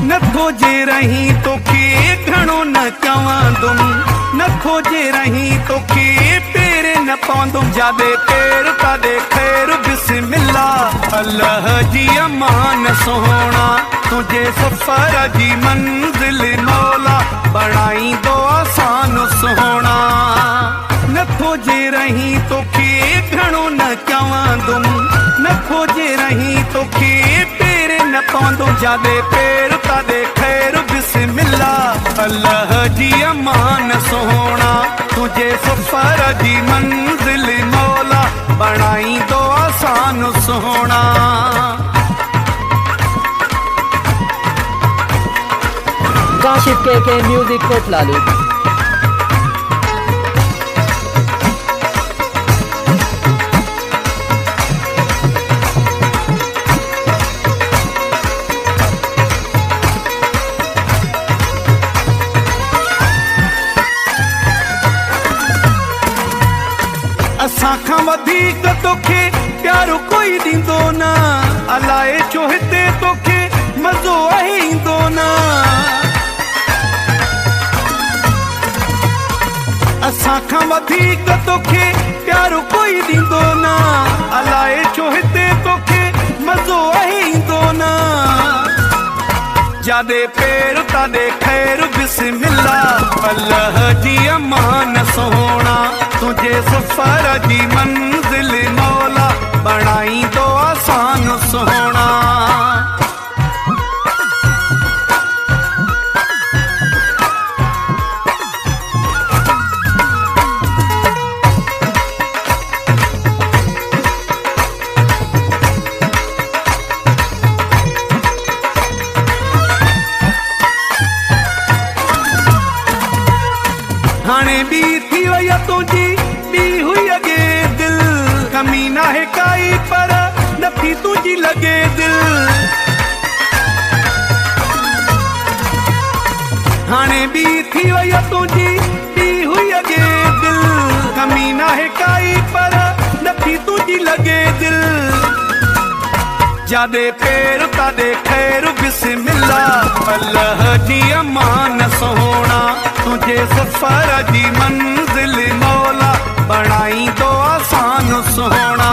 न खोजे रही तोखे घणो न चवंदुम, न खोजे रही तोखे पेरे न पवंदुम। जादे पेर तादे खैर बिस्मिल्लाह, अल्लाह जी अमान सोहणा तुझे सफर जी मंजिल मौला बणाई दो आसान सोहणा। न खोजे रही तोखे घणो न चवंदुम, न खोजे रही तोखे पेरे न पवंदुम। जादे पेर तादे खैर बिस्मिल्लाह, अल्लाह जी अमान सोहणा तुझे सफर जी मंजिल मौला बणाई दो आसान सोहणा। काशिफ के म्यूजिक कोटलालू। असां खां वधीक तोखे प्यारो कोई ॾींदो न, अलाए छो हिते तोखे मज़ो आहे ईंदो न। असां खां वधीक तोखे प्यारो कोई ॾींदो न, अलाए छो हिते तोखे मज़ो आहे ईंदो न। जादे पेर तादे खैर बिस्मिल्लाह, अल्लाह जी अमान सोहणा तुझे सफर जी मंजिल मौला बणाई दो आसान सोहणा। हाणे बी थी वई तुंहिंजी बी हुई अॻे दिल, कमी नाहे काई पर नथी तुंहिंजी लॻे दिल। हाणे बी थी वई तुंहिंजी बी हुई अॻे दिल, कमी नाहे काई पर नथी तुंहिंजी लॻे दिल। जादे पेर तादे खैर बिस्मिल्लाह, अल्लाह जी अमान सोहणा तुझे सफर जी मंजिल मौला बणाई दो आसान सोहणा।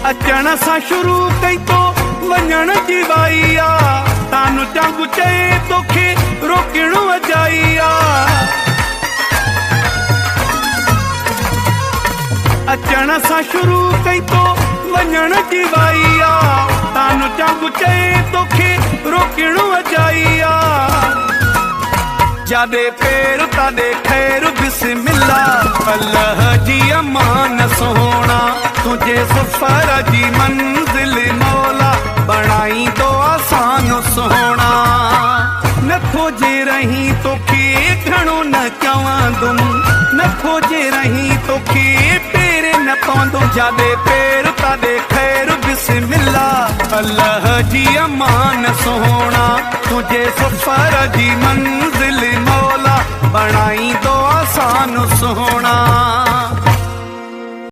अचण सां शुरू कई तो वञण जी वाई आ, तान चंगु चए तोखे रोकणो अजाई आ। अचण सां शुरू कई तो वञण जी वाई आ, तान चंगु चए तोखे रोकणो अजाई आ। जादे पेर तादे खैर बिस्मिल्लाह, अल्लाह जी अमान सोहणा तुझे सफर जी मंजिल मौला बणाई दो आसान सोहणा। न खोजे रही तोखे घणो न चवंदुम, न खोजे रही तोखे पेरे न पवंदुम। जादे पेर तादे खैर बिस्मिल्लाह, अल्लाह जी अमान सोहणा तुझे सफर जी मंजिल मौला बणाई दो आसान सोहणा।